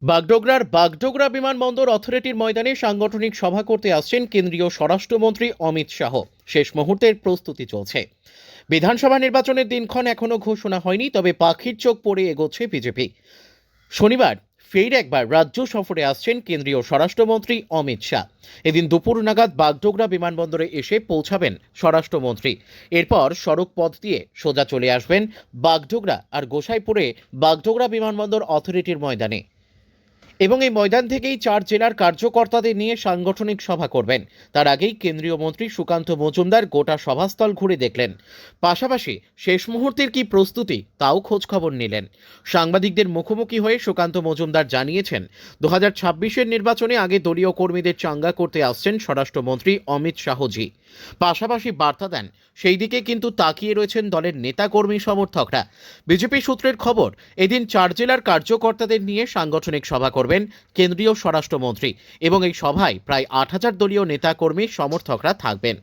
বাগডোগরা বিমানবন্দর অথরিটির ময়দানে সাংগঠনিক সভা করতে আসছেন কেন্দ্রীয় স্বরাষ্ট্রমন্ত্রী অমিত শাহ। শেষ মুহূর্তের প্রস্তুতি চলছে। বিধানসভা নির্বাচনের দিনক্ষণ এখনো ঘোষণা হয়নি, তবে পাখির চোখ পড়ে এগোচ্ছে বিজেপি। শনিবার ফের একবার রাজ্য সফরে আসছেন কেন্দ্রীয় স্বরাষ্ট্রমন্ত্রী অমিত শাহ। এদিন দুপুর নাগাদ বাগডোগরা বিমানবন্দরে এসে পৌঁছাবেন স্বরাষ্ট্রমন্ত্রী। এরপর সড়ক পথ দিয়ে সোজা চলে আসবেন বাগডোগরা আর গোসাইপুরে বাগডোগরা বিমানবন্দর অথরিটির ময়দানে, এবং এই ময়দান থেকেই 4 জেলার কার্যকর্তাদের নিয়ে সাংগঠনিক সভা করবেন। তার আগেই কেন্দ্রীয় মন্ত্রী সুকান্ত মজুমদার গোটা সভাস্থল ঘুরে দেখলেন। পাশাপাশি শেষ মুহূর্তের কি প্রস্তুতি তাও খোঁজখবর নিলেন। সাংবাদিকদের মুখোমুখি হয়ে সুকান্ত মজুমদার জানিয়েছেন, 2026-এর নির্বাচনে আগে দলীয় কর্মীদের চাঙ্গা করতে আসছেন স্বরাষ্ট্রমন্ত্রী অমিত শাহজি। পাশাপাশি বার্তা দেন, সেই দিকে কিন্তু তাকিয়ে রয়েছেন দলের নেতাকর্মী সমর্থকরা। বিজেপি সূত্রের খবর, এদিন 4 জেলার কার্যকর্তাদের নিয়ে সাংগঠনিক সভা করবেন কেন্দ্রীয় স্বরাষ্ট্রমন্ত্রী, এবং এই সভায় প্রায় 8,000 দলীয় নেতাকর্মী সমর্থকরা থাকবেন।